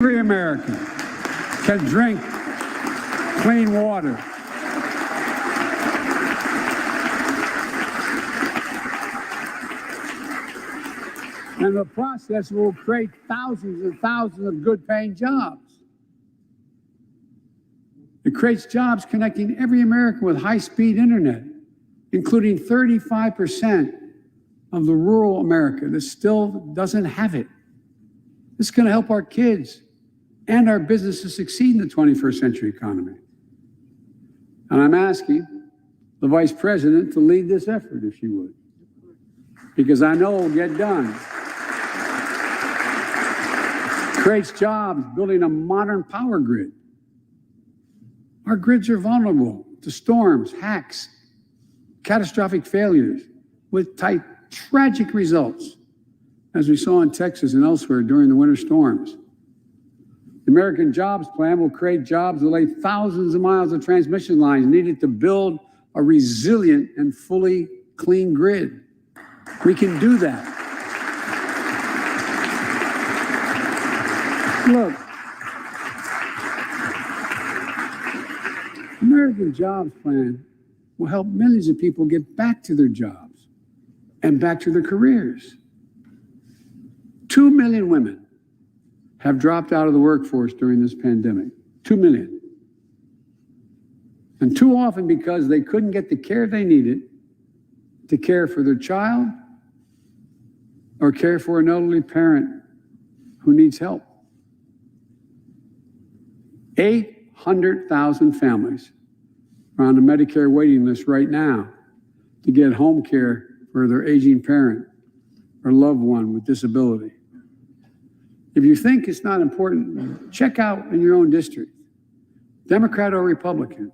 Every American can drink clean water. And the process will create thousands and thousands of good-paying jobs. It creates jobs connecting every American with high-speed internet, including 35% of the rural America that still doesn't have it. This is going to help our kids and our businesses succeed in the 21st century economy. And I'm asking the Vice President to lead this effort, if she would, because I know it will get done. Creates jobs building a modern power grid. Our grids are vulnerable to storms, hacks, catastrophic failures with tragic results, as we saw in Texas and elsewhere during the winter storms. The American Jobs Plan will create jobs that lay thousands of miles of transmission lines needed to build a resilient and fully clean grid. We can do that. Look, the American Jobs Plan will help millions of people get back to their jobs and back to their careers. 2 million women have dropped out of the workforce during this pandemic. 2 million. And too often because they couldn't get the care they needed to care for their child or care for an elderly parent who needs help. 800,000 families are on the Medicare waiting list right now to get home care for their aging parent or loved one with disability. If you think it's not important, check out in your own district, Democrat or Republican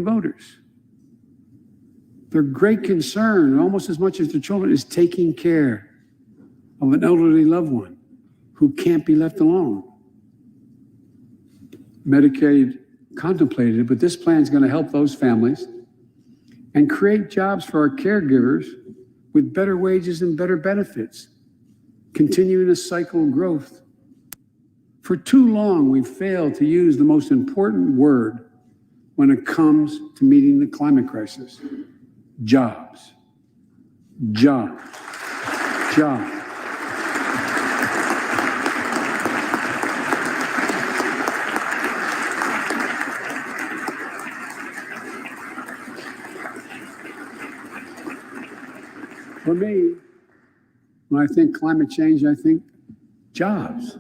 voters. Their great concern, almost as much as their children, is taking care of an elderly loved one who can't be left alone. Medicaid contemplated it, but this plan is going to help those families and create jobs for our caregivers with better wages and better benefits, continuing a cycle of growth. For too long, we've failed to use the most important word when it comes to meeting the climate crisis: jobs. Jobs. Jobs. For me, when I think climate change, I think jobs.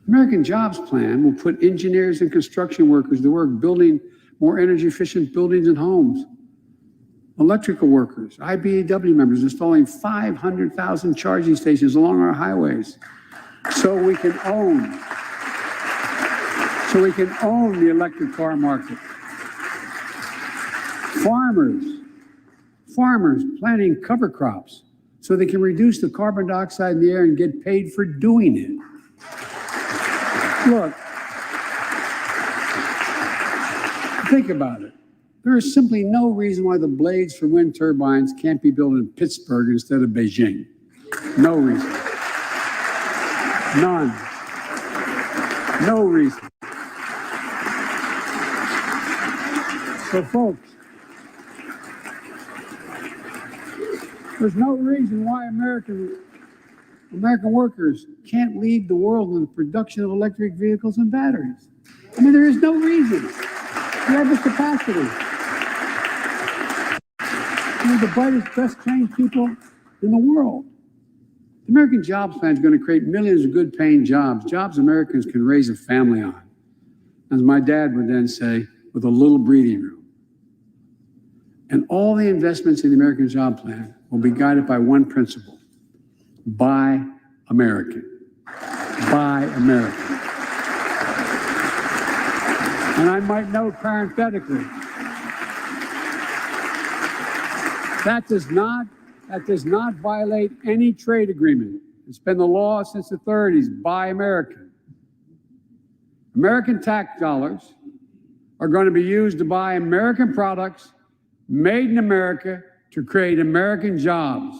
American Jobs Plan will put engineers and construction workers to work building more energy efficient buildings and homes. Electrical workers, IBEW members installing 500,000 charging stations along our highways so we can own the electric car market. Farmers planting cover crops so they can reduce the carbon dioxide in the air and get paid for doing it. Look, think about it. There is simply no reason why the blades for wind turbines can't be built in Pittsburgh instead of Beijing. No reason. None. No reason. So, folks, there's no reason why American workers can't lead the world in the production of electric vehicles and batteries. I mean, there is no reason. We have the capacity. We're the brightest, best trained people in the world. The American Jobs Plan is going to create millions of good paying jobs Americans can raise a family on. As my dad would then say, with a little breathing room. And all the investments in the American Job Plan will be guided by one principle: buy American. Buy American. And I might note parenthetically, that does not violate any trade agreement. It's been the law since the 30s. Buy American. American tax dollars are going to be used to buy American products made in America to create American jobs.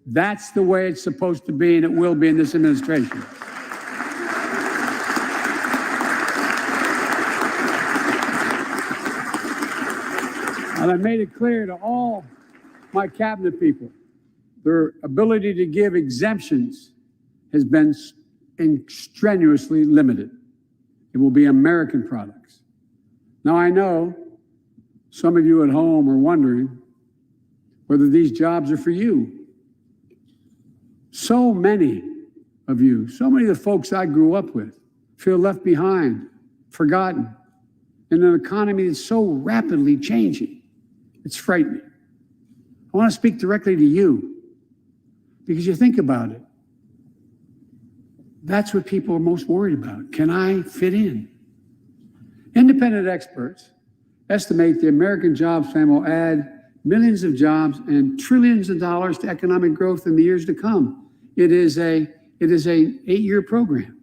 That's the way it's supposed to be, and it will be in this administration. And I made it clear to all my cabinet people, their ability to give exemptions has been strenuously limited. It will be American products. Now, I know some of you at home are wondering whether these jobs are for you. So many of you, so many of the folks I grew up with, feel left behind, forgotten, in an economy that's so rapidly changing. It's frightening. I want to speak directly to you because you think about it. That's what people are most worried about. Can I fit in? Independent experts estimate the American Jobs Plan will add millions of jobs and trillions of dollars to economic growth in the years to come. It is a 8-year program.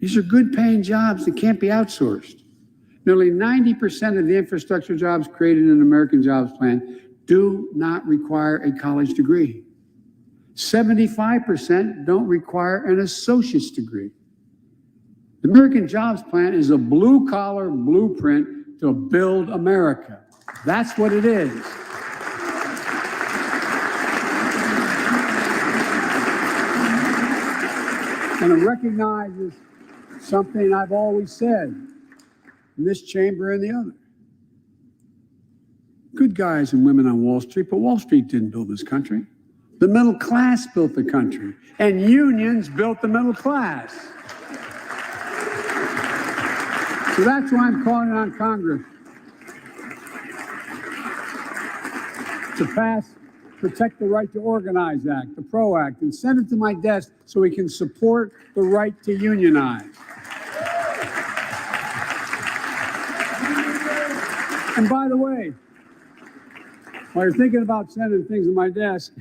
These are good paying jobs that can't be outsourced. Nearly 90% of the infrastructure jobs created in the American Jobs Plan do not require a college degree. 75% don't require an associate's degree. The American Jobs Plan is a blue-collar blueprint to build America. That's what it is. And it recognizes something I've always said in this chamber and the other. Good guys and women on Wall Street, but Wall Street didn't build this country. The middle class built the country, and unions built the middle class. So that's why I'm calling on Congress to pass Protect the Right to Organize Act, the PRO Act, and send it to my desk so we can support the right to unionize. And by the way, while you're thinking about sending things to my desk,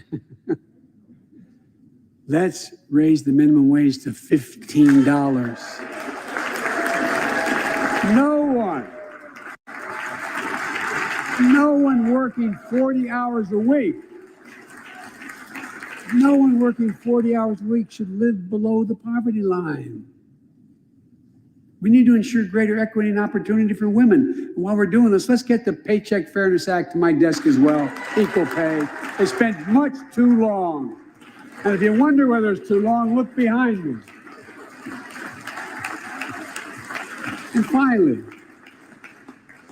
let's raise the minimum wage to $15. No one working 40 hours a week, no one working 40 hours a week should live below the poverty line. We need to ensure greater equity and opportunity for women. And while we're doing this, let's get the Paycheck Fairness Act to my desk as well, equal pay. It's been much too long. And if you wonder whether it's too long, look behind me. And finally,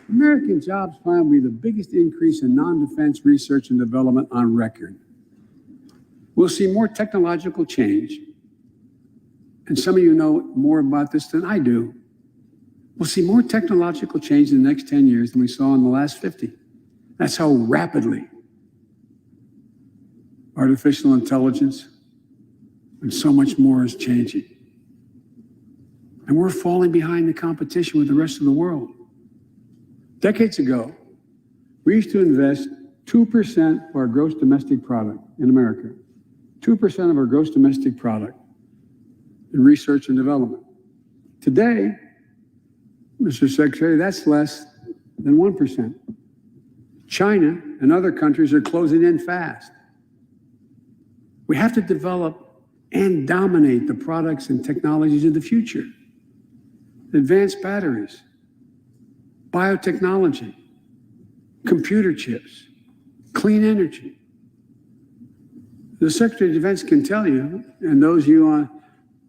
American Jobs Plan will be the biggest increase in non-defense research and development on record. We'll see more technological change. And some of you know more about this than I do. We'll see more technological change in the next 10 years than we saw in the last 50. That's how rapidly artificial intelligence and so much more is changing. And we're falling behind the competition with the rest of the world. Decades ago, we used to invest 2% of our gross domestic product in America, 2% of our gross domestic product in research and development. Today, Mr. Secretary, that's less than 1%. China and other countries are closing in fast. We have to develop and dominate the products and technologies of the future. Advanced batteries, biotechnology, computer chips, clean energy. The Secretary of Defense can tell you, and those of you on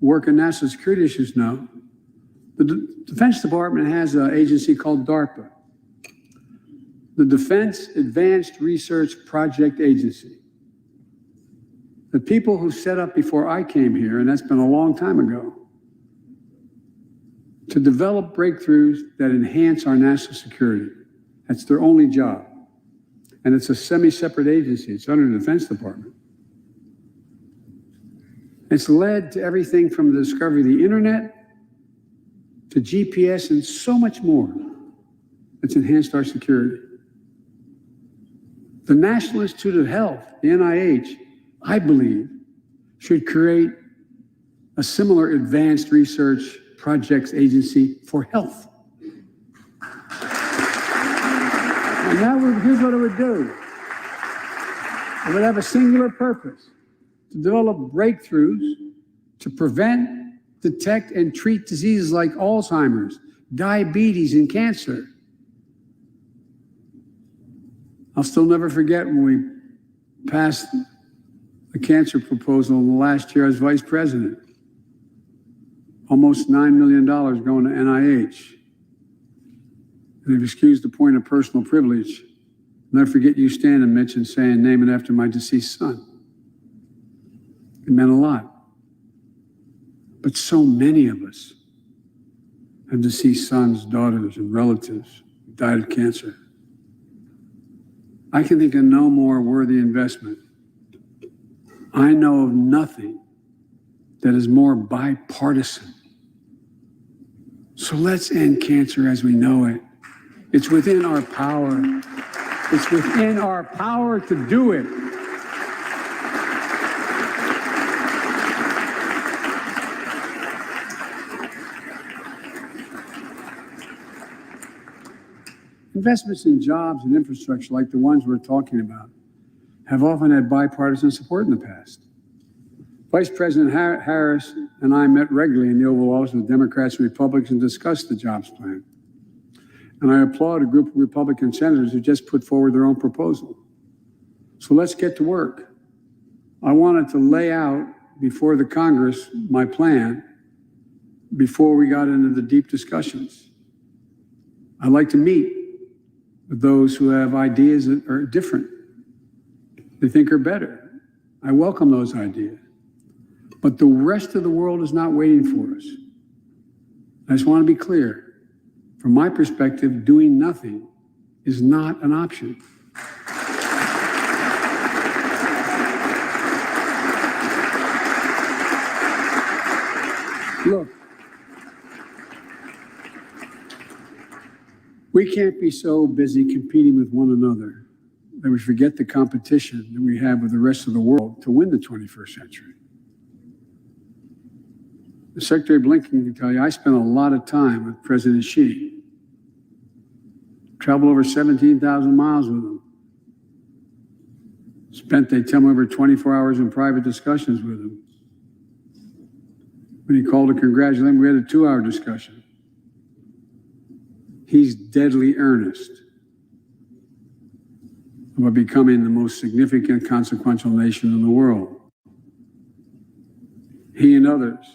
work in national security issues know, the Defense Department has an agency called DARPA, the Defense Advanced Research Project Agency. The people who set up before I came here, and that's been a long time ago, to develop breakthroughs that enhance our national security. That's their only job. And it's a semi-separate agency. It's under the Defense Department. It's led to everything from the discovery of the internet to GPS and so much more that's enhanced our security. The National Institute of Health, the NIH, I believe, should create a similar advanced research projects agency for health. And here's what it would do. It would have a singular purpose: to develop breakthroughs to prevent, detect, and treat diseases like Alzheimer's, diabetes, and cancer. I'll still never forget when we passed the cancer proposal in the last year as vice president. Almost $9 million going to NIH. And they've excused the point of personal privilege. I'll never forget you standing, Mitch, and saying, "Name it after my deceased son." It meant a lot. But so many of us have deceased sons, daughters, and relatives who died of cancer. I can think of no more worthy investment. I know of nothing that is more bipartisan. So let's end cancer as we know it. It's within our power. It's within our power to do it. Investments in jobs and infrastructure like the ones we're talking about have often had bipartisan support in the past. Vice President Harris and I met regularly in the Oval Office with Democrats and Republicans and discussed the jobs plan. And I applaud a group of Republican senators who just put forward their own proposal. So let's get to work. I wanted to lay out before the Congress my plan before we got into the deep discussions. I'd like to meet with those who have ideas that are different, they think are better. I welcome those ideas. But the rest of the world is not waiting for us. I just want to be clear. From my perspective, doing nothing is not an option. Look, we can't be so busy competing with one another that we forget the competition that we have with the rest of the world to win the 21st century. Secretary Blinken can tell you, I spent a lot of time with President Xi. Traveled over 17,000 miles with him. Spent, they tell me, over 24 hours in private discussions with him. When he called to congratulate him, we had a 2-hour discussion. He's deadly earnest about becoming the most significant, consequential nation in the world. He and others,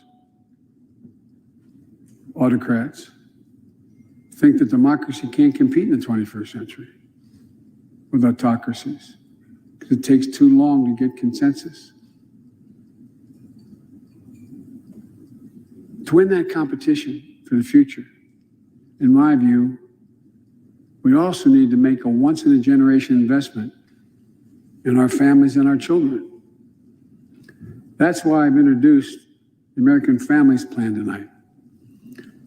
autocrats, think that democracy can't compete in the 21st century with autocracies because it takes too long to get consensus. To win that competition for the future, in my view, we also need to make a once-in-a-generation investment in our families and our children. That's why I've introduced the American Families Plan tonight,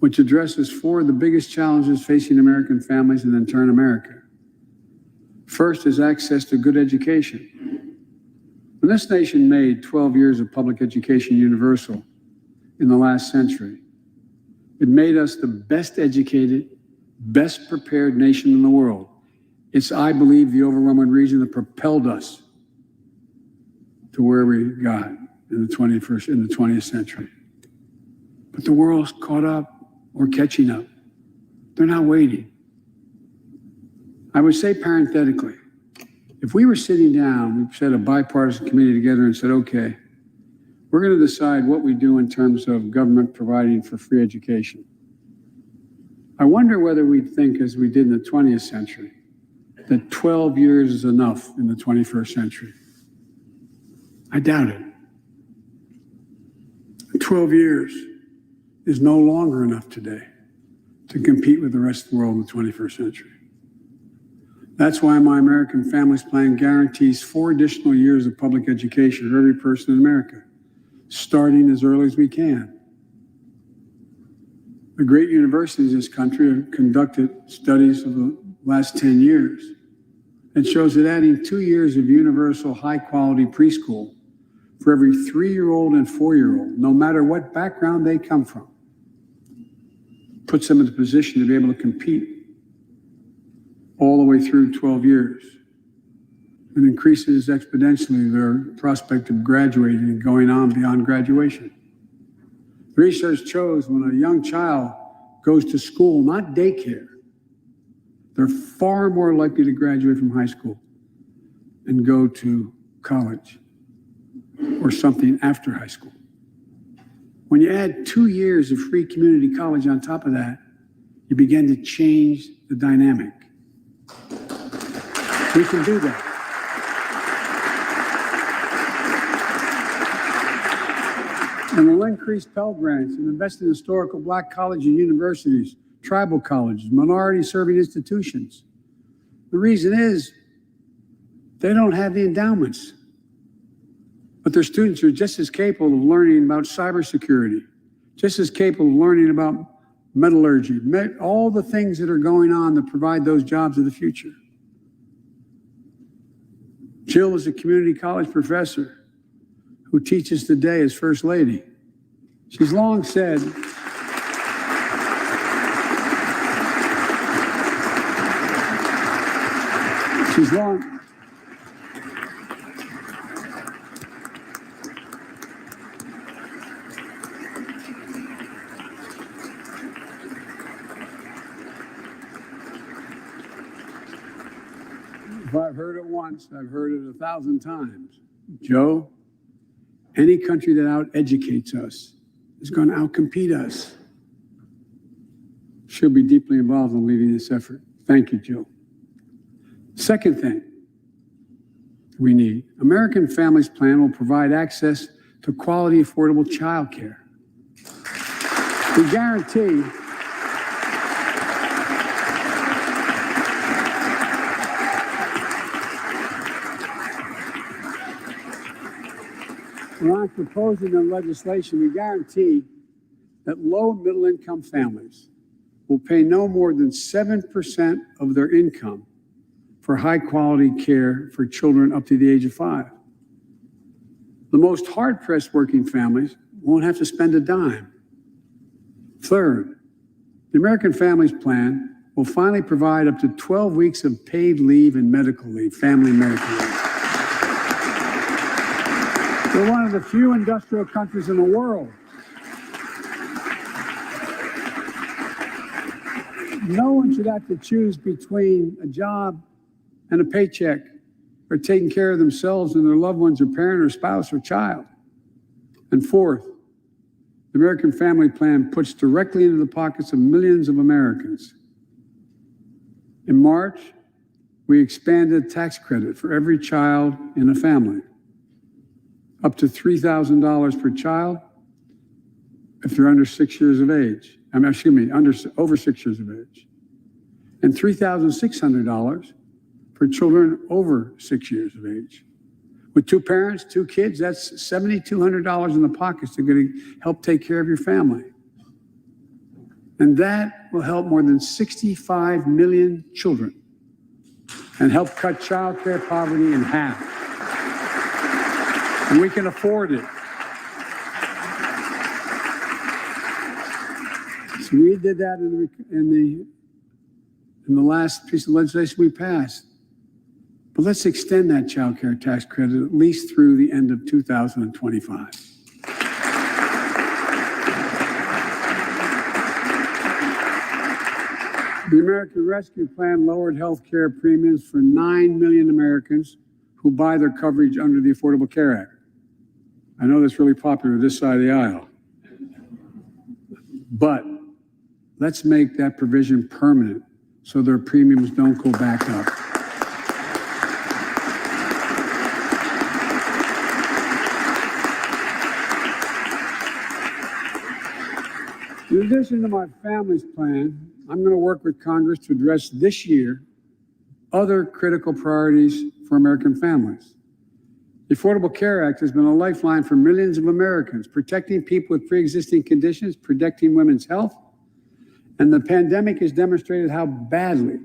which addresses 4 of the biggest challenges facing American families and in turn America. First is access to good education. When this nation made 12 years of public education universal in the last century, it made us the best educated, best prepared nation in the world. It's, I believe, the overwhelming reason that propelled us to where we got in the 20th century. But the world's caught up or catching up. They're not waiting. I would say parenthetically, if we were sitting down, we set a bipartisan committee together and said, okay, we're going to decide what we do in terms of government providing for free education. I wonder whether we'd think, as we did in the 20th century, that 12 years is enough in the 21st century. I doubt it. 12 years is no longer enough today to compete with the rest of the world in the 21st century. That's why my American Families Plan guarantees 4 additional years of public education for every person in America, starting as early as we can. The great universities in this country have conducted studies of the last 10 years and shows that adding 2 years of universal high-quality preschool for every 3-year-old and 4-year-old, no matter what background they come from, puts them in a position to be able to compete all the way through 12 years. and increases exponentially their prospect of graduating and going on beyond graduation. The research shows when a young child goes to school, not daycare, they're far more likely to graduate from high school and go to college or something after high school. When you add 2 years of free community college on top of that, you begin to change the dynamic. We can do that. And we'll increase Pell Grants and invest in historical Black colleges and universities, tribal colleges, minority-serving institutions. The reason is they don't have the endowments, but their students are just as capable of learning about cybersecurity, just as capable of learning about metallurgy, all the things that are going on that provide those jobs of the future. Jill is a community college professor who teaches today as First Lady. She's long said, if I've heard it once, I've heard it 1,000 times. Joe, any country that out-educates us is going to out-compete us. She'll be deeply involved in leading this effort. Thank you, Jill. Second thing we need, American Families Plan will provide access to quality, affordable child care. We guarantee when I'm proposing the legislation, we guarantee that low and middle income families will pay no more than 7% of their income for high quality care for children up to the age of 5. The most hard pressed working families won't have to spend a dime. Third, the American Families Plan will finally provide up to 12 weeks of paid leave and medical leave, family medical leave. We're one of the few industrial countries in the world. No one should have to choose between a job and a paycheck or taking care of themselves and their loved ones or parent or spouse or child. And fourth, the American Family Plan puts directly into the pockets of millions of Americans. In March, we expanded tax credit for every child in a family, up to $3,000 per child if they're under 6 years of age. Over 6 years of age. And $3,600 for children over 6 years of age. With 2 parents, 2 kids, that's $7,200 in the pockets to help take care of your family. And that will help more than 65 million children and help cut child care poverty in half. And we can afford it. So we did that in the last piece of legislation we passed. But let's extend that child care tax credit at least through the end of 2025. The American Rescue Plan lowered health care premiums for 9 million Americans who buy their coverage under the Affordable Care Act. I know that's really popular this side of the aisle. But let's make that provision permanent so their premiums don't go back up. In addition to my family's plan, I'm going to work with Congress to address this year other critical priorities for American families. The Affordable Care Act has been a lifeline for millions of Americans, protecting people with pre-existing conditions, protecting women's health, and the pandemic has demonstrated how badly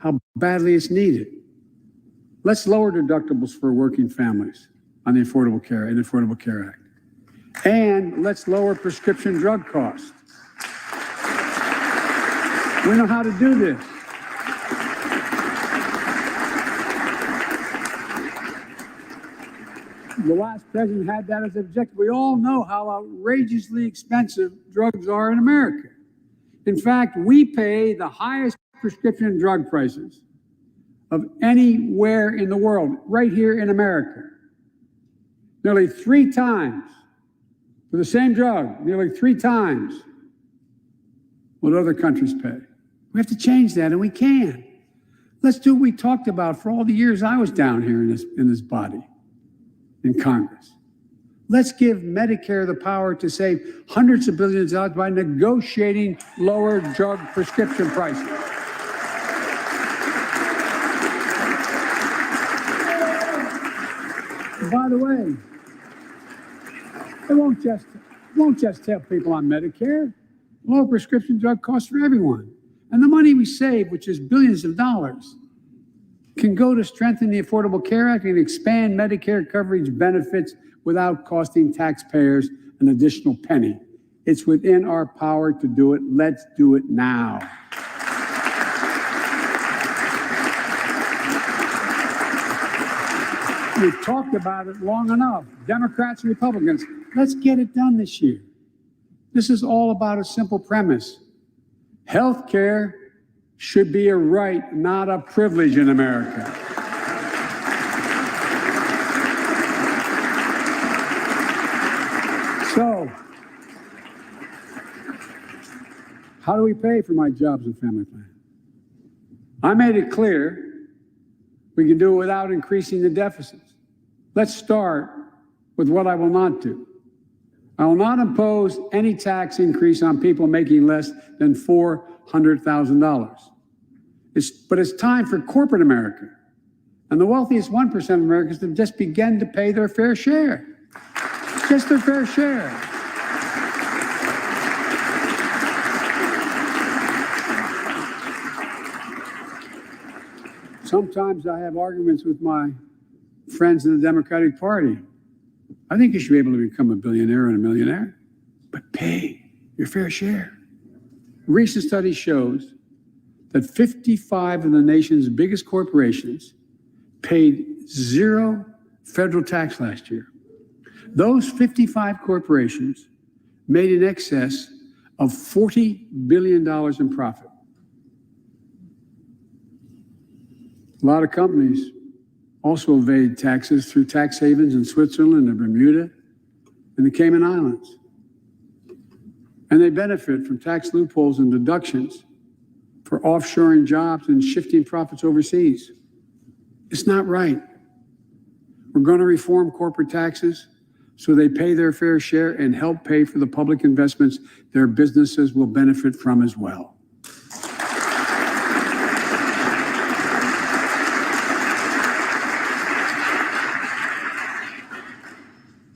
it's needed. Let's lower deductibles for working families on the Affordable Care Act. And let's lower prescription drug costs. We know how to do this. The last president had that as an objective. We all know how outrageously expensive drugs are in America. In fact, we pay the highest prescription drug prices of anywhere in the world, right here in America. Nearly 3 times for the same drug, nearly 3 times what other countries pay. We have to change that, and we can. Let's do what we talked about for all the years I was down here in this body, in Congress. Let's give Medicare the power to save hundreds of billions of dollars by negotiating lower drug prescription prices. And by the way, it won't just help people on Medicare. Low prescription drug costs for everyone. And the money we save, which is billions of dollars, can go to strengthen the Affordable Care Act and expand Medicare coverage benefits without costing taxpayers an additional penny. It's within our power to do it. Let's do it now. We've talked about it long enough. Democrats and Republicans, let's get it done this year. This is all about a simple premise. Health care should be a right, not a privilege in America. So, how do we pay for my jobs and family plan? I made it clear we can do it without increasing the deficits. Let's start with what I will not do. I will not impose any tax increase on people making less than $400,000. But it's time for corporate America and the wealthiest 1% of Americans to just begin to pay their fair share. Just their fair share. Sometimes I have arguments with my friends in the Democratic Party. I think you should be able to become a billionaire and a millionaire, but pay your fair share. A recent study shows that 55 of the nation's biggest corporations paid 0 federal tax last year. Those 55 corporations made in excess of $40 billion in profit. A lot of companies also evade taxes through tax havens in Switzerland and Bermuda and the Cayman Islands. And they benefit from tax loopholes and deductions for offshoring jobs and shifting profits overseas. It's not right. We're going to reform corporate taxes so they pay their fair share and help pay for the public investments their businesses will benefit from as well.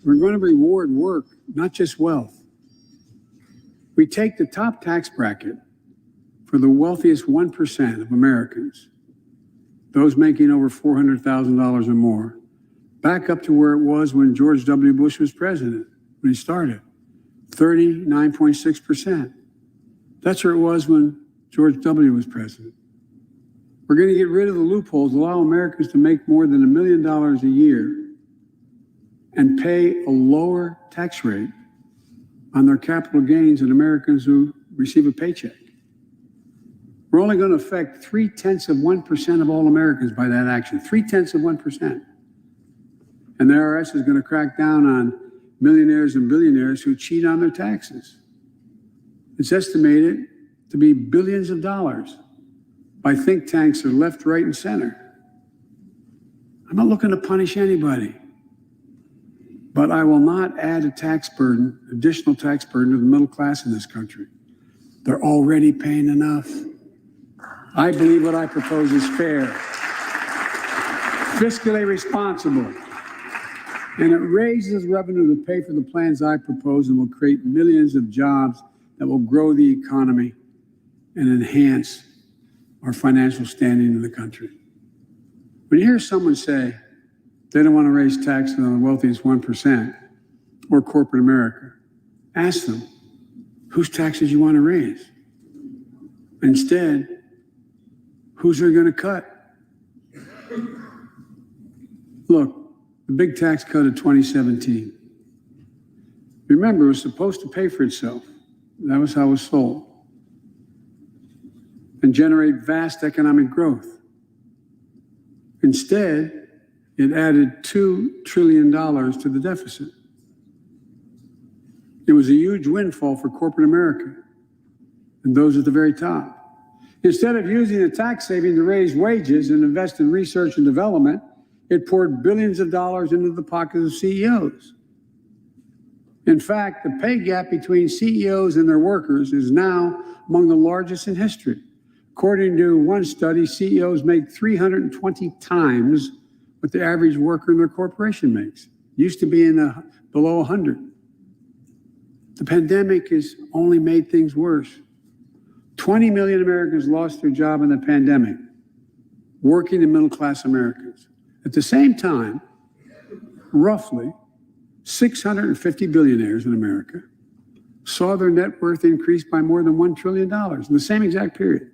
We're going to reward work, not just wealth. We take the top tax bracket for the wealthiest 1% of Americans, those making over $400,000 or more, back up to where it was when George W. Bush was president, when he started, 39.6%. That's where it was when George W. was president. We're going to get rid of the loopholes, allow Americans to make more than $1 million a year and pay a lower tax rate on their capital gains than Americans who receive a paycheck. We're only going to affect 0.3% of all Americans by that action, 0.3%. And the IRS is going to crack down on millionaires and billionaires who cheat on their taxes. It's estimated to be billions of dollars by think tanks that are left, right, and center. I'm not looking to punish anybody. But I will not add a tax burden, additional tax burden to the middle class in this country. They're already paying enough. I believe what I propose is fair, fiscally responsible, and it raises revenue to pay for the plans I propose and will create millions of jobs that will grow the economy and enhance our financial standing in the country. When you hear someone say, they don't want to raise taxes on the wealthiest 1% or corporate America, ask them, whose taxes you want to raise? Instead, who's they're going to cut? Look, the big tax cut of 2017. Remember, it was supposed to pay for itself. That was how it was sold. And generate vast economic growth. Instead, it added $2 trillion to the deficit. It was a huge windfall for corporate America and those at the very top. Instead of using the tax saving to raise wages and invest in research and development, it poured billions of dollars into the pockets of CEOs. In fact, the pay gap between CEOs and their workers is now among the largest in history. According to one study, CEOs make 320 times what the average worker in their corporation makes. Used to be below 100. The pandemic has only made things worse. 20 million Americans lost their job in the pandemic, working and middle-class Americans. At the same time, roughly 650 billionaires in America saw their net worth increase by more than $1 trillion in the same exact period.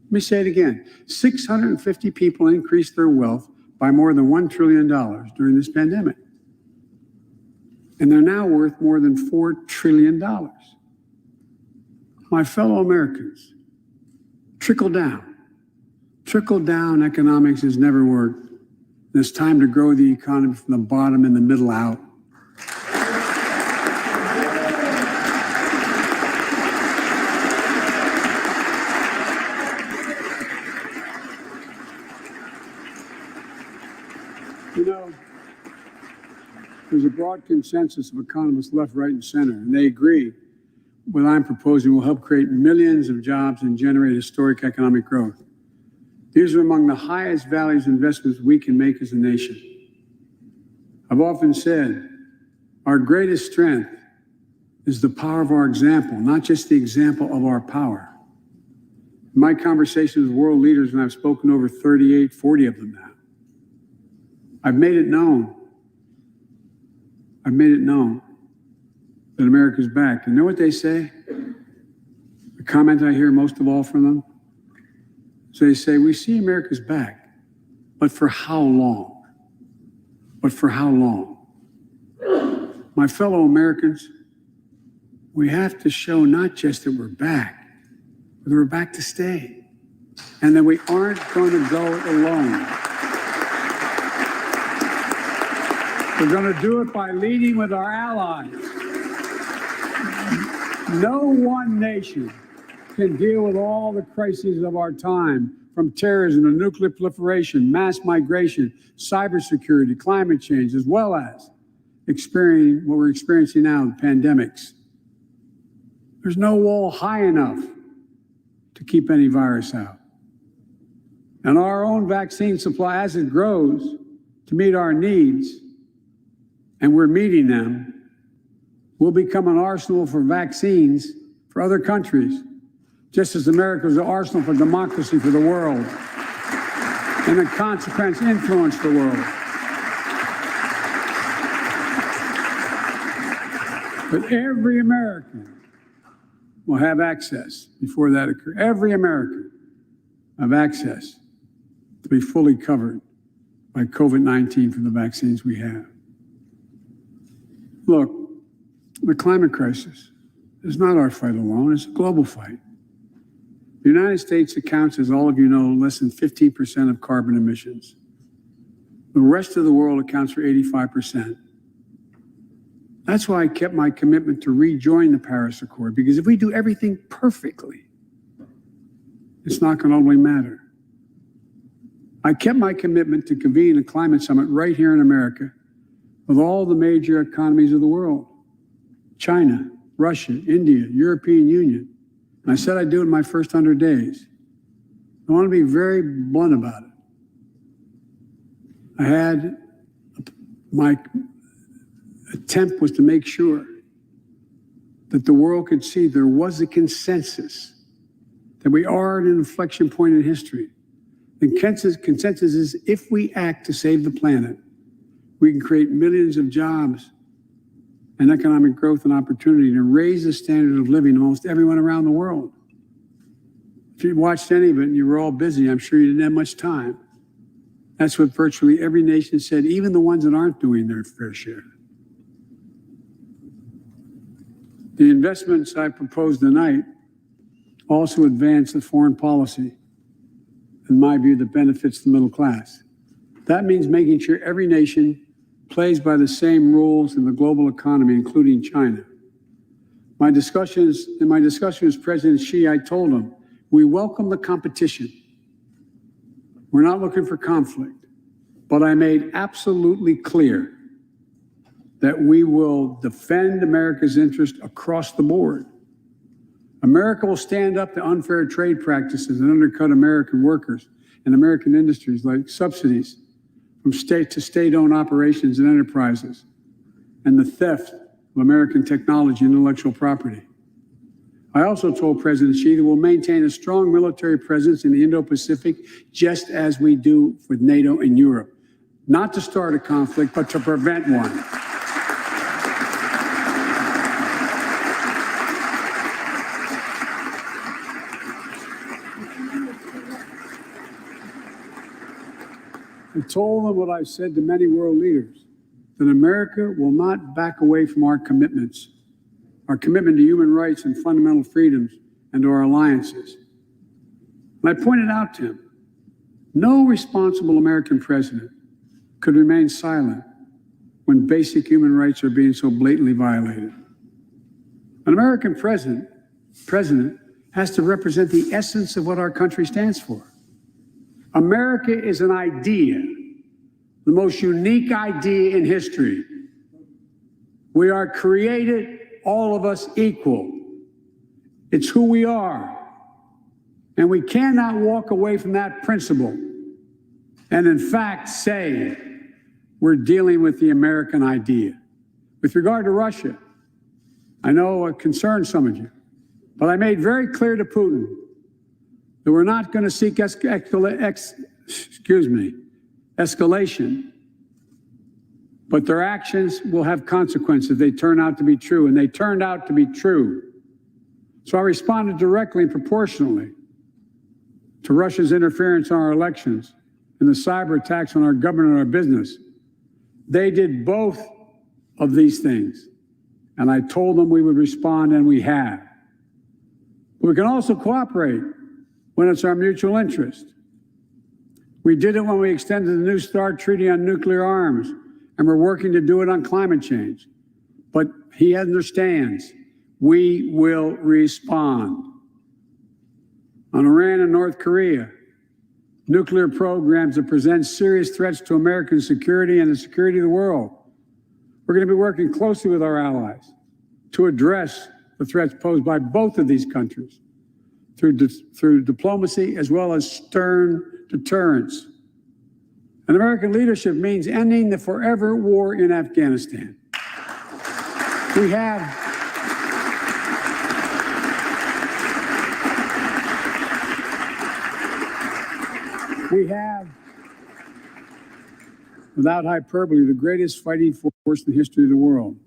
Let me say it again. 650 people increased their wealth by more than $1 trillion during this pandemic. And they're now worth more than $4 trillion. My fellow Americans, trickle down economics has never worked. And it's time to grow the economy from the bottom and the middle out. You know, there's a broad consensus of economists left, right, and center, and they agree what I'm proposing will help create millions of jobs and generate historic economic growth. These are among the highest values investments we can make as a nation. I've often said our greatest strength is the power of our example, not just the example of our power. In my conversations with world leaders, and I've spoken to over 38, 40 of them now, I've made it known that America's back. And you know what they say? The comment I hear most of all from them? So they say, we see America's back, but for how long? But for how long? My fellow Americans, we have to show not just that we're back, but that we're back to stay, and that we aren't going to go it alone. We're going to do it by leading with our allies. No one nation can deal with all the crises of our time, from terrorism to nuclear proliferation, mass migration, cybersecurity, climate change, as well as what we're experiencing now, the pandemics. There's no wall high enough to keep any virus out. And our own vaccine supply, as it grows to meet our needs, and we're meeting them, will become an arsenal for vaccines for other countries, just as America is an arsenal for democracy for the world, and in consequence influence the world. But every American will have access before that occurs. Every American will have access to be fully covered by COVID-19 from the vaccines we have. Look, the climate crisis is not our fight alone, it's a global fight. The United States accounts, as all of you know, less than 15% of carbon emissions. The rest of the world accounts for 85%. That's why I kept my commitment to rejoin the Paris Accord, because if we do everything perfectly, it's not going to only matter. I kept my commitment to convene a climate summit right here in America with all the major economies of the world: China, Russia, India, European Union. And I said I'd do it in my first 100 days. I want to be very blunt about it. My attempt was to make sure that the world could see there was a consensus, that we are at an inflection point in history. The consensus is if we act to save the planet, we can create millions of jobs and economic growth and opportunity to raise the standard of living of almost everyone around the world. If you watched any of it and you were all busy, I'm sure you didn't have much time. That's what virtually every nation said, even the ones that aren't doing their fair share. The investments I propose tonight also advance the foreign policy, in my view, that benefits the middle class. That means making sure every nation plays by the same rules in the global economy, including China. In my discussion with President Xi, I told him, we welcome the competition. We're not looking for conflict, but I made absolutely clear that we will defend America's interest across the board. America will stand up to unfair trade practices that undercut American workers and American industries, like subsidies from state to state-owned operations and enterprises, and the theft of American technology and intellectual property. I also told President Xi that we'll maintain a strong military presence in the Indo-Pacific, just as we do with NATO and Europe, not to start a conflict, but to prevent one. I told them what I've said to many world leaders, that America will not back away from our commitments, our commitment to human rights and fundamental freedoms, and to our alliances. And I pointed out to him, no responsible American president could remain silent when basic human rights are being so blatantly violated. An American president has to represent the essence of what our country stands for. America is an idea, the most unique idea in history. We are created, all of us, equal. It's who we are. And we cannot walk away from that principle and, in fact, say we're dealing with the American idea. With regard to Russia, I know it concerns some of you, but I made very clear to Putin that we're not going to seek escalation, but their actions will have consequences. They turn out to be true, and they turned out to be true. So I responded directly and proportionally to Russia's interference in our elections and the cyber attacks on our government and our business. They did both of these things, and I told them we would respond, and we have. But we can also cooperate when it's our mutual interest. We did it when we extended the New START Treaty on nuclear arms, and we're working to do it on climate change. But he understands we will respond. On Iran and North Korea, nuclear programs that present serious threats to American security and the security of the world. We're going to be working closely with our allies to address the threats posed by both of these countries through diplomacy as well as stern deterrence. And American leadership means ending the forever war in Afghanistan. We have without hyperbole, the greatest fighting force in the history of the world.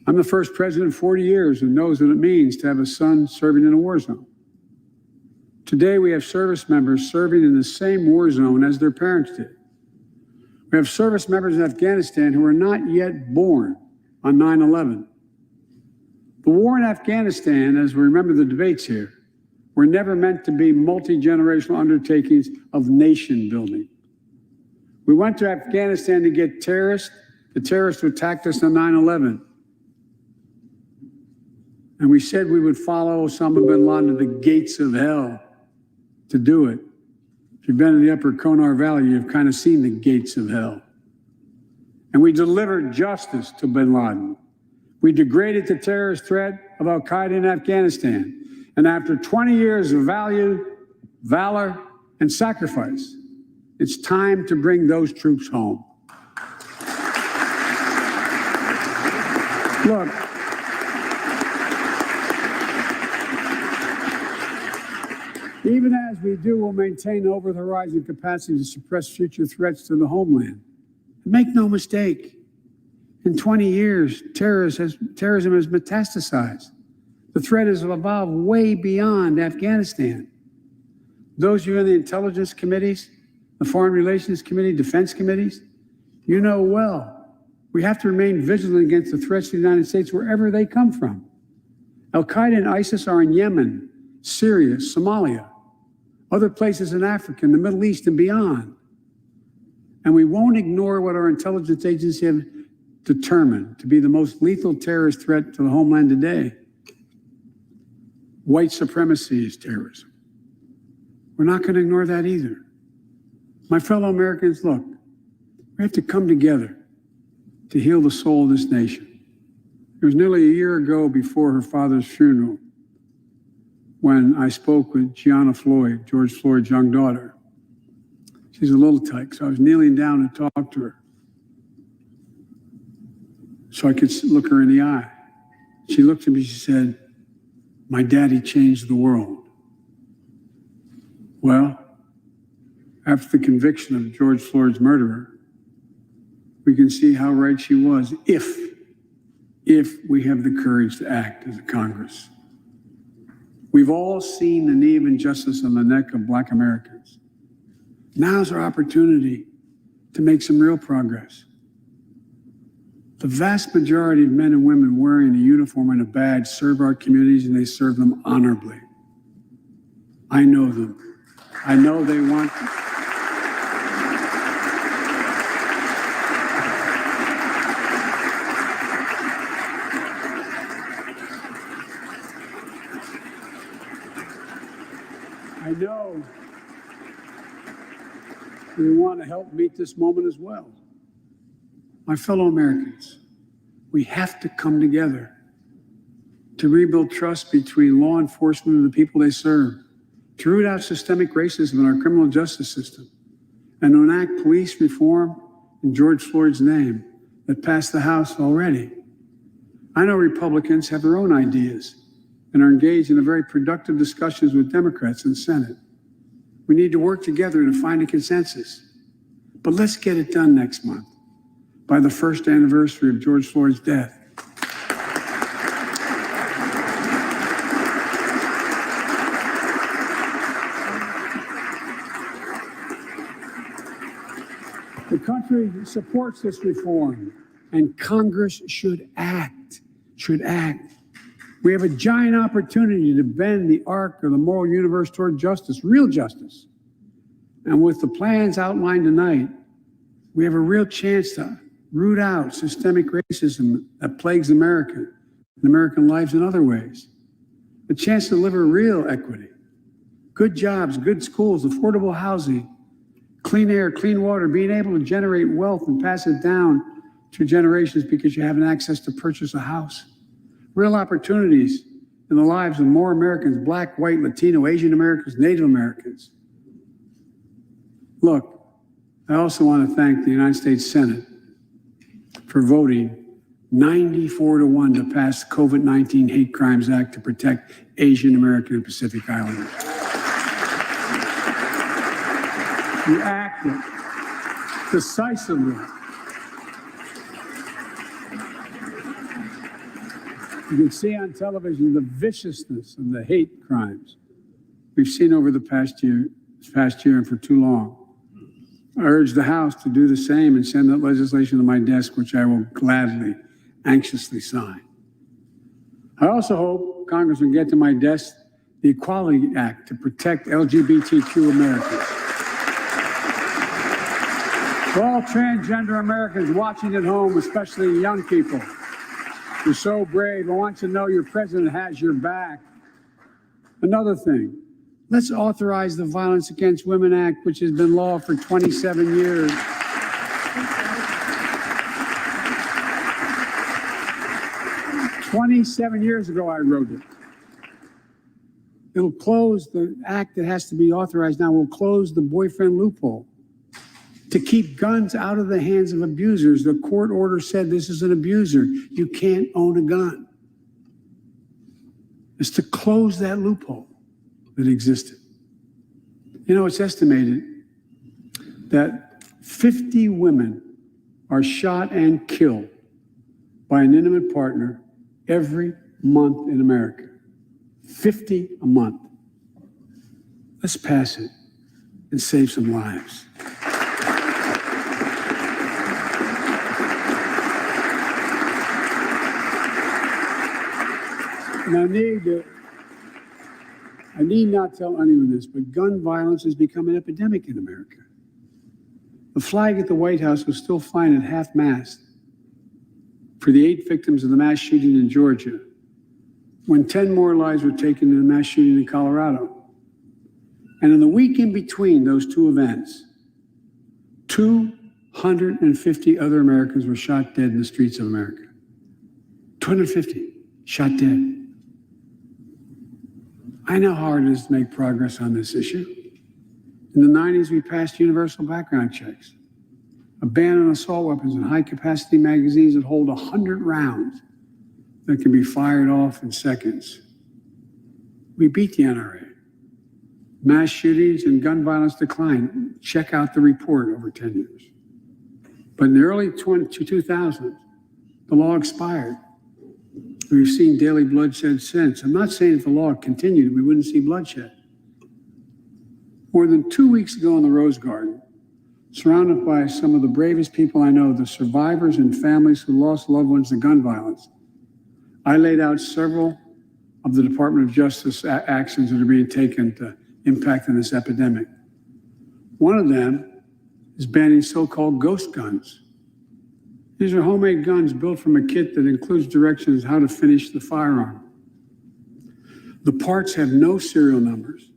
I'm the first president in 40 years who knows what it means to have a son serving in a war zone. Today, we have service members serving in the same war zone as their parents did. We have service members in Afghanistan who are not yet born on 9/11. The war in Afghanistan, as we remember the debates here, were never meant to be multi-generational undertakings of nation building. We went to Afghanistan to get the terrorists who attacked us on 9/11. And we said we would follow Osama bin Laden to the gates of hell to do it. If you've been in the upper Konar Valley, you've kind of seen the gates of hell. And we delivered justice to bin Laden. We degraded the terrorist threat of al-Qaeda in Afghanistan. And after 20 years of valor, and sacrifice, it's time to bring those troops home. Look, even as we do, we'll maintain over-the-horizon capacity to suppress future threats to the homeland. Make no mistake, in 20 years, terrorism has metastasized. The threat has evolved way beyond Afghanistan. Those of you in the intelligence committees the Foreign Relations Committee, Defense Committees. You know well, we have to remain vigilant against the threats to the United States wherever they come from. Al-Qaeda and ISIS are in Yemen, Syria, Somalia, other places in Africa, in the Middle East, and beyond. And we won't ignore what our intelligence agencies have determined to be the most lethal terrorist threat to the homeland today. White supremacy is terrorism. We're not going to ignore that either. My fellow Americans, look, we have to come together to heal the soul of this nation. It was nearly a year ago before her father's funeral when I spoke with Gianna Floyd, George Floyd's young daughter. She's a little tyke, so I was kneeling down to talk to her so I could look her in the eye. She looked at me, she said, "My daddy changed the world." Well, after the conviction of George Floyd's murderer, we can see how right she was if we have the courage to act as a Congress. We've all seen the knee of injustice on the neck of Black Americans. Now's our opportunity to make some real progress. The vast majority of men and women wearing a uniform and a badge serve our communities, and they serve them honorably. I know them. I know they want to. I know we want to help meet this moment as well. My fellow Americans, we have to come together to rebuild trust between law enforcement and the people they serve, to root out systemic racism in our criminal justice system, and to enact police reform in George Floyd's name that passed the House already. I know Republicans have their own ideas and are engaged in a very productive discussions with Democrats in the Senate. We need to work together to find a consensus. But let's get it done next month, by the first anniversary of George Floyd's death. The country supports this reform, and Congress should act. We have a giant opportunity to bend the arc of the moral universe toward justice, real justice. And with the plans outlined tonight, we have a real chance to root out systemic racism that plagues America and American lives in other ways. A chance to deliver real equity, good jobs, good schools, affordable housing, clean air, clean water, being able to generate wealth and pass it down to generations because you have access to purchase a house. Real opportunities in the lives of more Americans, Black, white, Latino, Asian Americans, Native Americans. Look, I also want to thank the United States Senate for voting 94-1 to pass the COVID-19 Hate Crimes Act to protect Asian American and Pacific Islanders. You acted decisively. You can see on television the viciousness and the hate crimes we've seen over the past year and for too long. I urge the House to do the same and send that legislation to my desk, which I will gladly, anxiously sign. I also hope Congress will get to my desk the Equality Act to protect LGBTQ Americans. For all transgender Americans watching at home, especially young people, you're so brave. I want you to know your president has your back. Another thing, let's authorize the Violence Against Women Act, which has been law for 27 years. "27 years ago, I wrote it. It'll close the act that has to be authorized now, will close the boyfriend loophole to keep guns out of the hands of abusers. The court order said this is an abuser. You can't own a gun. It's to close that loophole that existed. You know, it's estimated that 50 women are shot and killed by an intimate partner every month in America. 50 a month. Let's pass it. and save some lives. And I need not tell anyone this, but gun violence has become an epidemic in America. The flag at the White House was still flying at half-mast for the 8 victims of the mass shooting in Georgia, when 10 more lives were taken in the mass shooting in Colorado. And in the week in between those 2 events, 250 other Americans were shot dead in the streets of America. 250 shot dead. I know how hard it is to make progress on this issue. In the 90s, we passed universal background checks, a ban on assault weapons and high-capacity magazines that hold 100 rounds that can be fired off in seconds. We beat the NRA. Mass shootings and gun violence declined. Check out the report over 10 years. But in the early 2000s, the law expired. We've seen daily bloodshed since. I'm not saying if the law continued, we wouldn't see bloodshed. More than 2 weeks ago in the Rose Garden, surrounded by some of the bravest people I know, the survivors and families who lost loved ones to gun violence, I laid out several of the Department of Justice actions that are being taken to impact on this epidemic. One of them is banning so-called ghost guns. These are homemade guns built from a kit that includes directions how to finish the firearm. The parts have no serial numbers,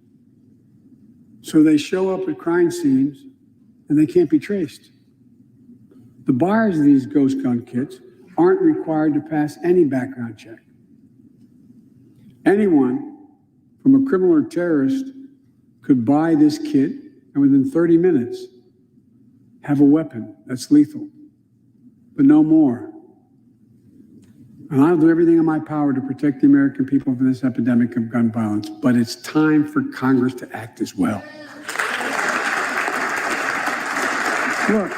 so they show up at crime scenes and they can't be traced. The buyers of these ghost gun kits aren't required to pass any background check. Anyone, from a criminal or terrorist, could buy this kit and within 30 minutes have a weapon that's lethal, but no more. And I'll do everything in my power to protect the American people from this epidemic of gun violence, but it's time for Congress to act as well. Look,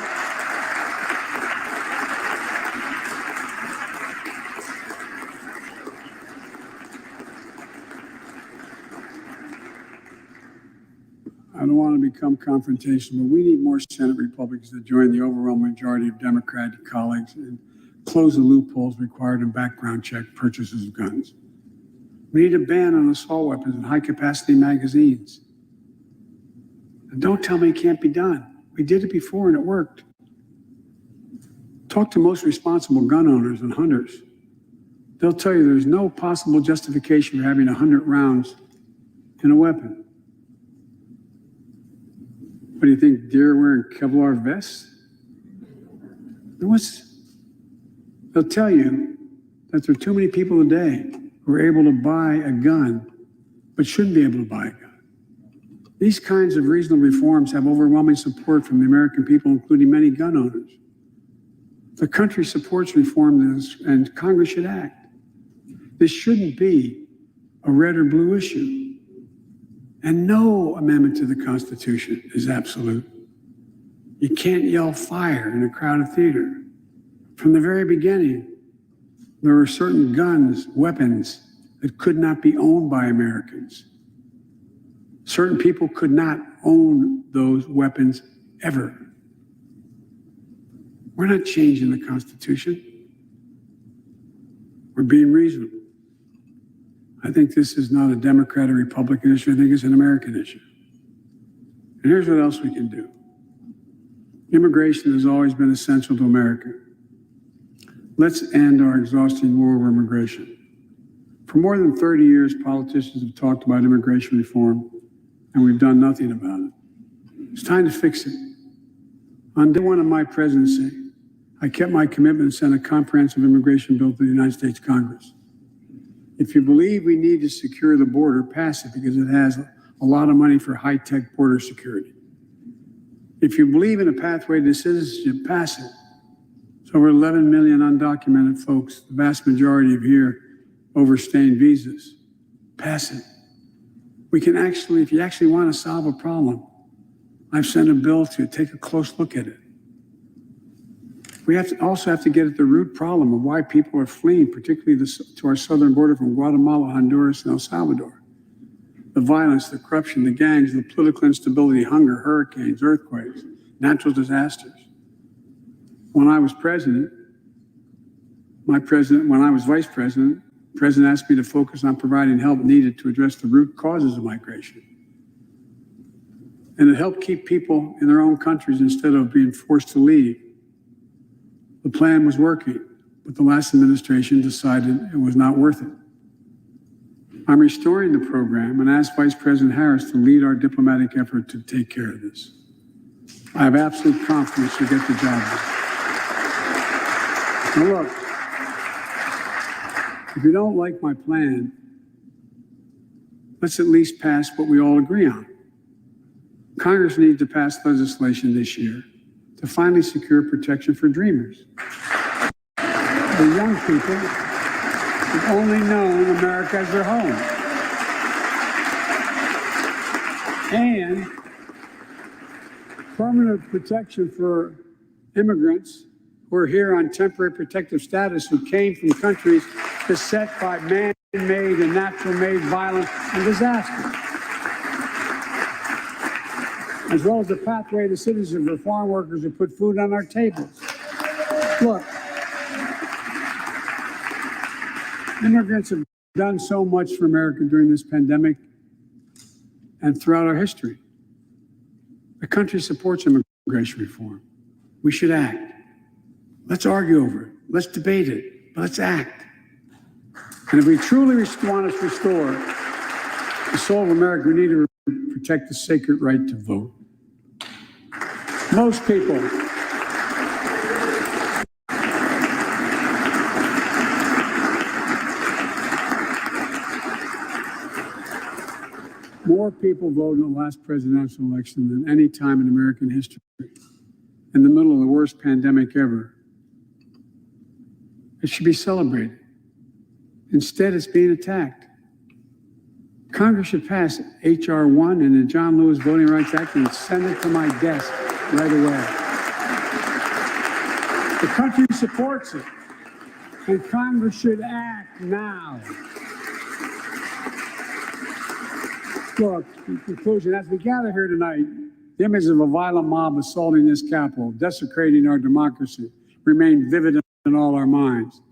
I don't want to become confrontational, but we need more Senate Republicans to join the overwhelming majority of Democratic colleagues and close the loopholes required in background check purchases of guns. We need a ban on assault weapons and high-capacity magazines. And don't tell me it can't be done. We did it before and it worked. Talk to most responsible gun owners and hunters. They'll tell you there's no possible justification for having 100 rounds in a weapon. What do you think, deer wearing Kevlar vests? They'll tell you that there are too many people today who are able to buy a gun, but shouldn't be able to buy a gun. These kinds of reasonable reforms have overwhelming support from the American people, including many gun owners. The country supports reform, and Congress should act. This shouldn't be a red or blue issue. And no amendment to the Constitution is absolute. You can't yell fire in a crowded theater. From the very beginning, there were certain guns, weapons that could not be owned by Americans. Certain people could not own those weapons ever. We're not changing the Constitution. We're being reasonable. I think this is not a Democrat or Republican issue. I think it's an American issue. And here's what else we can do. Immigration has always been essential to America. Let's end our exhausting war over immigration. For more than 30 years, politicians have talked about immigration reform, and we've done nothing about it. It's time to fix it. On day one of my presidency, I kept my commitment and sent a comprehensive immigration bill to the United States Congress. If you believe we need to secure the border, pass it, because it has a lot of money for high-tech border security. If you believe in a pathway to citizenship, pass it. It's over 11 million undocumented folks, the vast majority of here overstaying visas. Pass it. We can actually, if you actually want to solve a problem, I've sent a bill to take a close look at it. We also have to get at the root problem of why people are fleeing, particularly to our southern border from Guatemala, Honduras, and El Salvador. the violence, the corruption, the gangs, the political instability, hunger, hurricanes, earthquakes, natural disasters. When I was president, when I was vice president, the president asked me to focus on providing help needed to address the root causes of migration. And it helped keep people in their own countries instead of being forced to leave. The plan was working, but the last administration decided it was not worth it. I'm restoring the program and asked Vice President Harris to lead our diplomatic effort to take care of this. I have absolute confidence she'll get the job done. Now look, if you don't like my plan, let's at least pass what we all agree on. Congress needs to pass legislation this year to finally secure protection for dreamers. The young people who've only known America as their home. And permanent protection for immigrants who are here on temporary protective status who came from countries beset by man-made and natural-made violence and disaster, as well as the pathway to citizenship for farm workers who put food on our tables. Look, immigrants have done so much for America during this pandemic and throughout our history. The country supports immigration reform. We should act. Let's argue over it. Let's debate it, but let's act. And if we truly want to restore the soul of America, we need to protect the sacred right to vote. Most people more people voted in the last presidential election than any time in American history. In the middle of the worst pandemic ever. It should be celebrated. Instead, it's being attacked. Congress should pass H.R. 1 and the John Lewis Voting Rights Act and send it to my desk right away. The country supports it, and Congress should act now. Look, in conclusion, as we gather here tonight, the image of a violent mob assaulting this Capitol, desecrating our democracy, remain vivid in all our minds.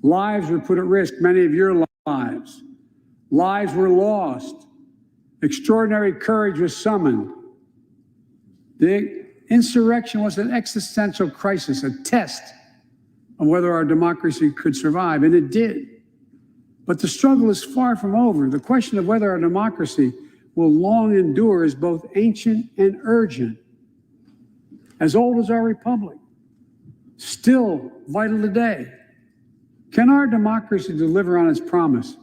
Lives were put at risk, many of your lives. Lives were lost. Extraordinary courage was summoned. The insurrection was an existential crisis, a test of whether our democracy could survive, and it did. But the struggle is far from over. The question of whether our democracy will long endure is both ancient and urgent. As old as our republic, still vital today. Can our democracy deliver on its promise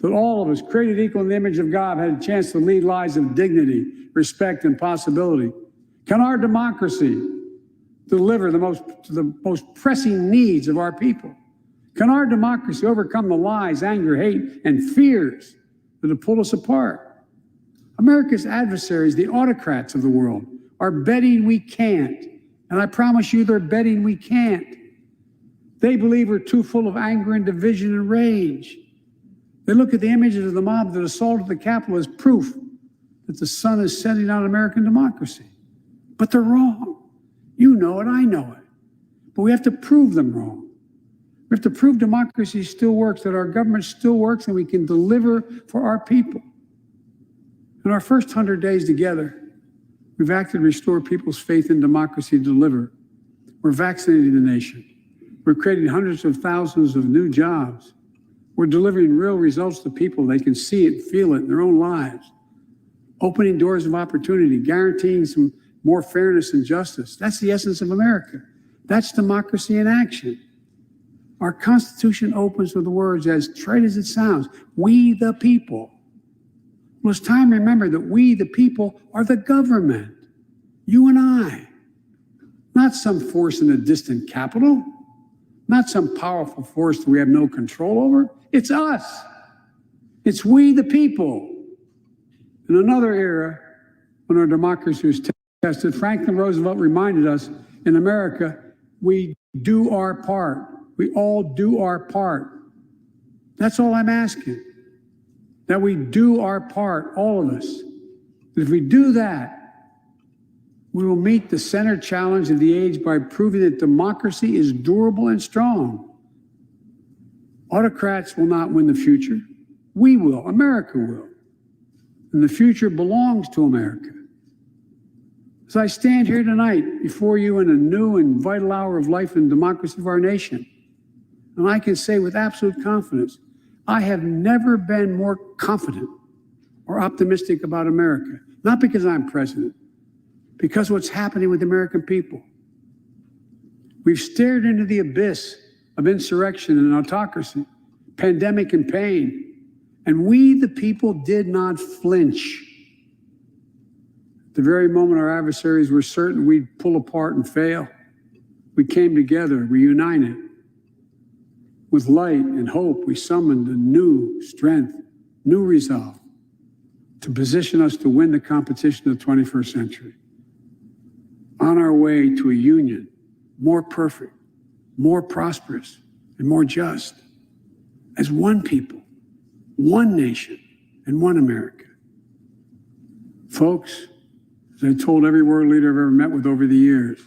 that all of us, created equal in the image of God, had a chance to lead lives of dignity, respect, and possibility? Can our democracy deliver the most pressing needs of our people? Can our democracy overcome the lies, anger, hate, and fears that have pulled us apart? America's adversaries, the autocrats of the world, are betting we can't. And I promise you, they're betting we can't. They believe we're too full of anger and division and rage. They look at the images of the mob that assaulted the Capitol as proof that the sun is setting on American democracy. But they're wrong. You know it, I know it. But we have to prove them wrong. We have to prove democracy still works, that our government still works, and we can deliver for our people. In our first 100 days together, we've acted to restore people's faith in democracy to deliver. We're vaccinating the nation. We're creating hundreds of thousands of new jobs. We're delivering real results to people. They can see it, feel it in their own lives. Opening doors of opportunity, guaranteeing some more fairness and justice. That's the essence of America. That's democracy in action. Our Constitution opens with the words, as trite as it sounds, we the people. Well, it's time to remember that we the people are the government. You and I. Not some force in a distant capital. Not some powerful force that we have no control over. It's us. It's we the people. In another era, when our democracy was tested, Franklin Roosevelt reminded us, in America, we do our part. We all do our part. That's all I'm asking. that we do our part, all of us. If we do that, we will meet the center challenge of the age by proving that democracy is durable and strong. Autocrats will not win the future. We will. America will. And the future belongs to America. As I stand here tonight before you in a new and vital hour of life and democracy of our nation, and I can say with absolute confidence, I have never been more confident or optimistic about America. Not because I'm president, because what's happening with the American people. We've stared into the abyss of insurrection and autocracy, pandemic and pain, and we, the people, did not flinch. At the very moment our adversaries were certain we'd pull apart and fail, we came together, we united. With light and hope, we summoned a new strength, new resolve to position us to win the competition of the 21st century. On our way to a union more perfect, more prosperous, and more just, as one people, one nation, and one America. Folks, as I told every world leader I've ever met with over the years,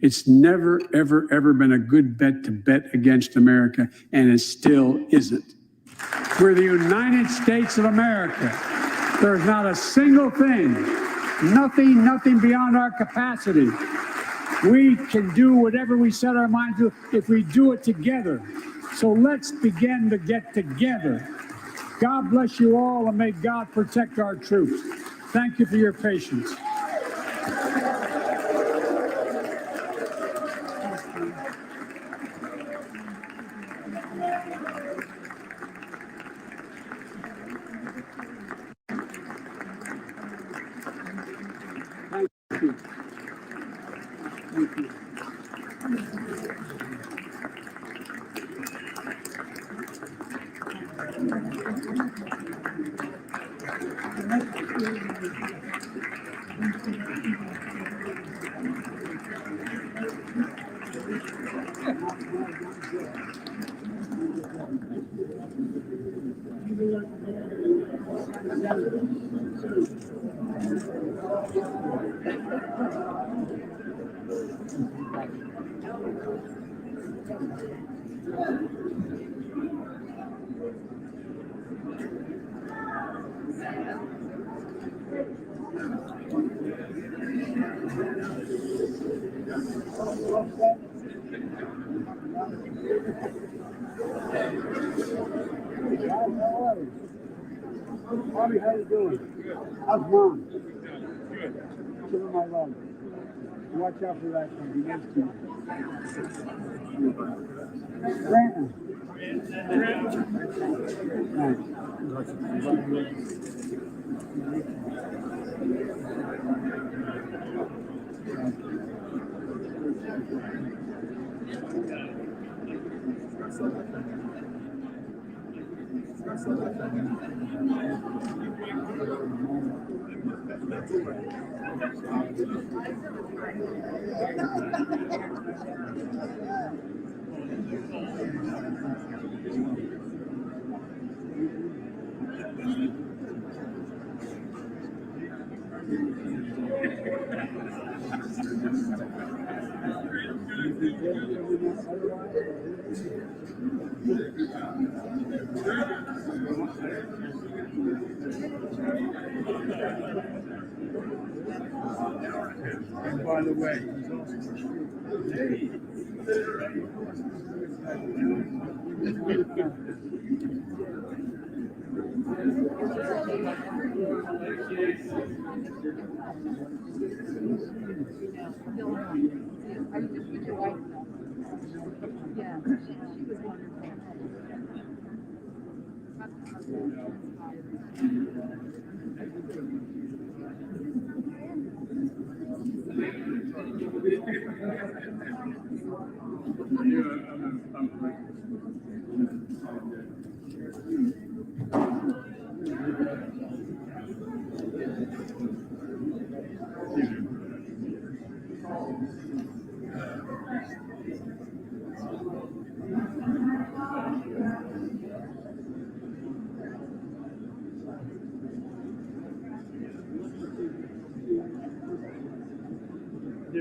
it's never, ever, ever been a good bet to bet against America, and it still isn't. We're the United States of America. There's not a single thing, nothing beyond our capacity. We can do whatever we set our mind to if we do it together. So let's begin to get together. God bless you all, and may God protect our troops. Thank you for your patience. Bobby, how you doing? How's Mom? Good. Give her my love. Watch out for that one. Be nice to you. Brandon. And by the way,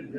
You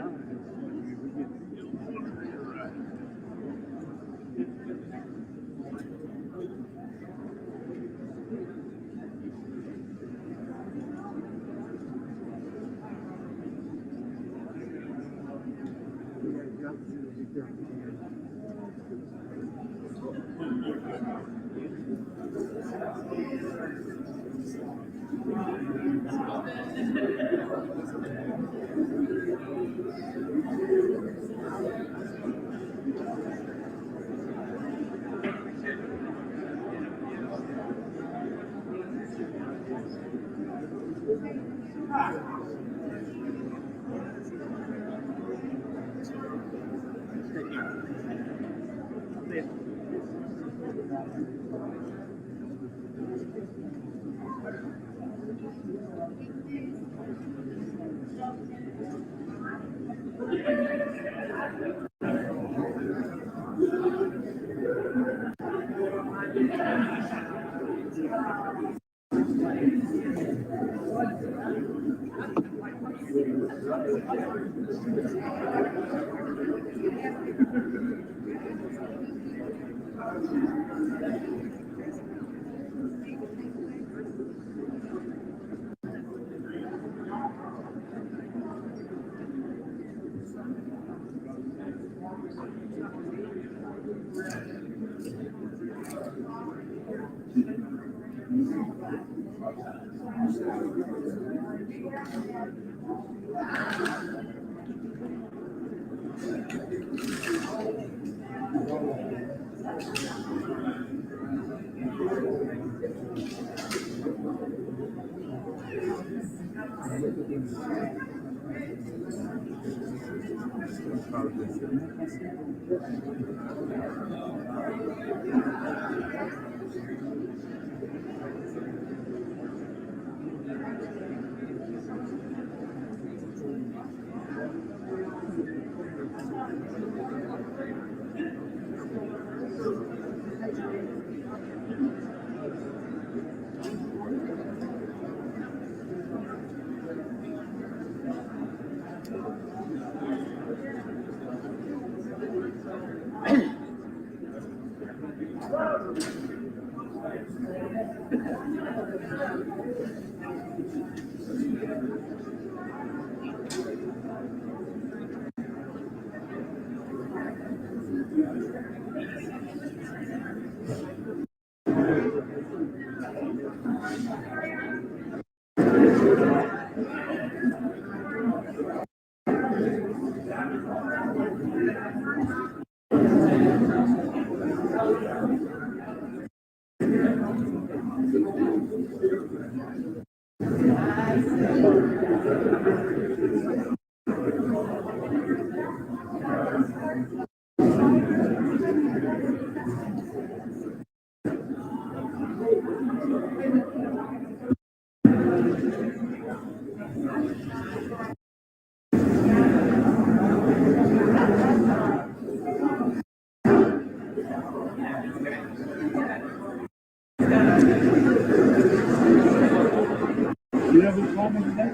know who called me today?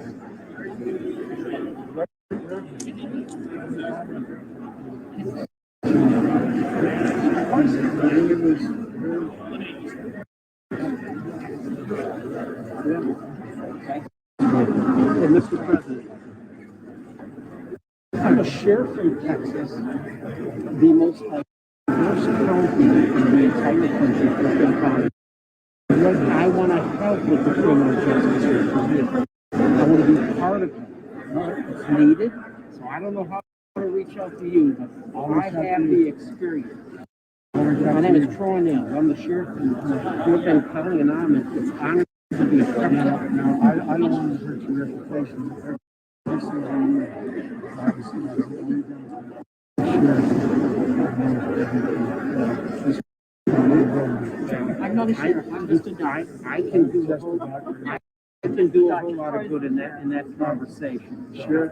Mr. President, I'm a sheriff from Texas, the most diverse county in the entire country, Clifton County. I want to help with the criminal justice system. I want to be part of it. It's needed, so I don't know how to reach out to you, but I have the experience. My name is Troy Neal. I'm the sheriff in Clifton County, and it's honored to be a part of it. Now, I don't want to hurt your reputation. This is I'm not a sheriff. I'm just a guy. I can do a whole lot of good in that conversation. Sure.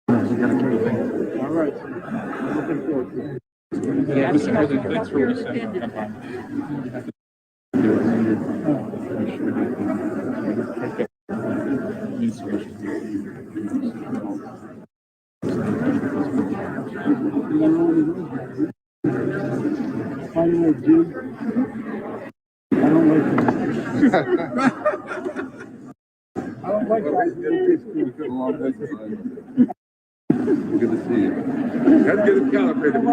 All right. I'm looking forward to it. Yeah, Mr. President, thanks for what you said. By the way, Jim, I don't like that. I don't like guys who look this good. Good to see you. Let's get it calibrated. But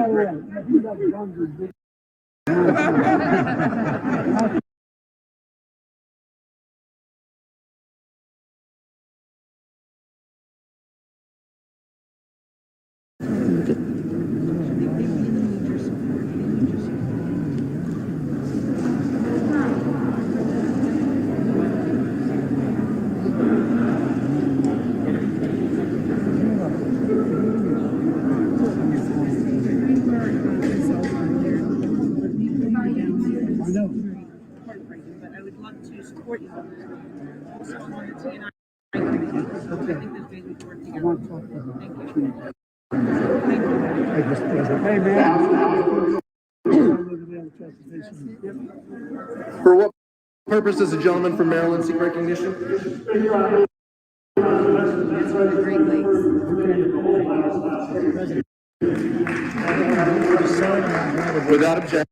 I would love to support you. So I wanted to, and I think this way we can work together. Thank you. Hey, man. For what purpose does the gentleman from Maryland seek recognition? Without objection.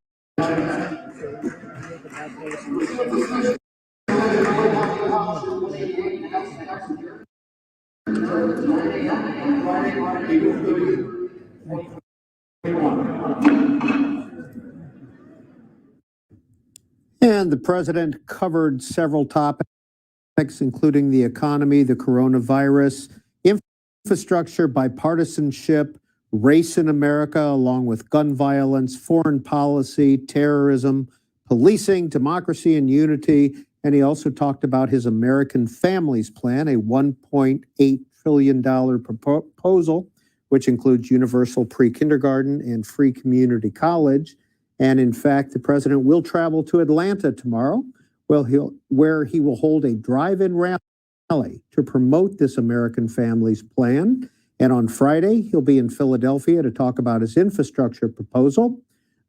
And the president covered several topics, including the economy, the coronavirus, infrastructure, bipartisanship, race in America, along with gun violence, foreign policy, terrorism, policing, democracy and unity. And he also talked about his American Families Plan, a $1.8 trillion proposal, which includes universal pre-kindergarten and free community college. And in fact, the president will travel to Atlanta tomorrow, where he will hold a drive-in rally to promote this American Families Plan. And on Friday, he'll be in Philadelphia to talk about his infrastructure proposal.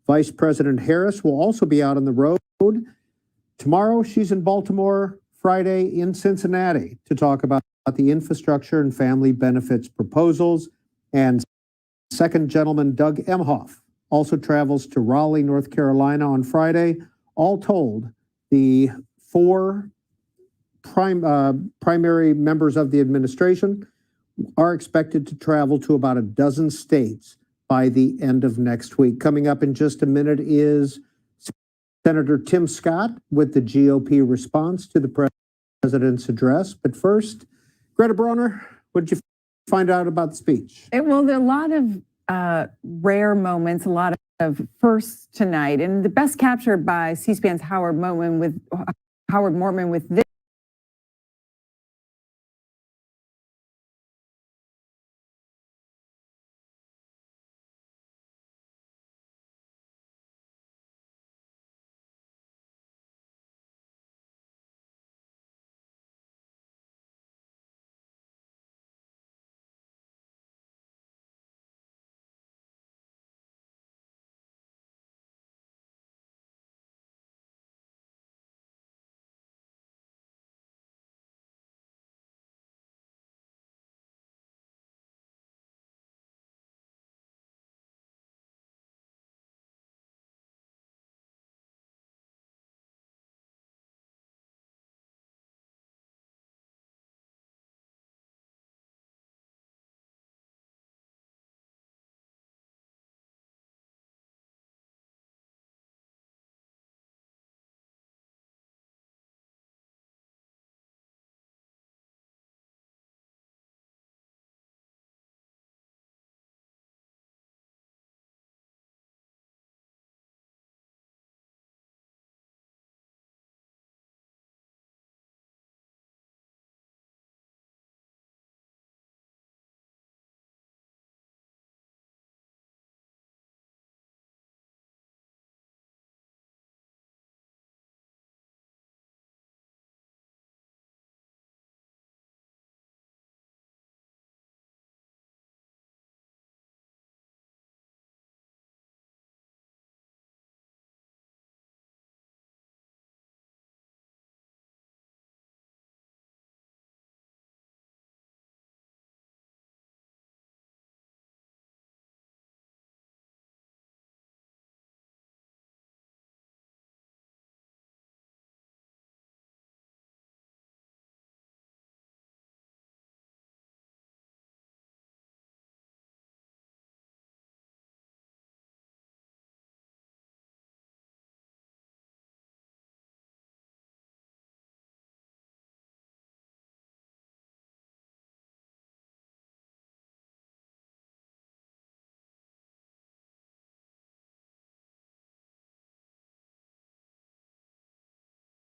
Vice President Harris will also be out on the road. Tomorrow, she's in Baltimore, Friday in Cincinnati to talk about the infrastructure and family benefits proposals. And second gentleman, Doug Emhoff, also travels to Raleigh, North Carolina on Friday. All told, the four primary members of the administration are expected to travel to about a dozen states by the end of next week. Coming up in just a minute is Senator Tim Scott with the GOP response to the president's address. But first, Greta Bronner, what did you find out about the speech? Well, there are a lot of rare moments, a lot of firsts tonight, and the best captured by C-SPAN's Howard Mortman with this.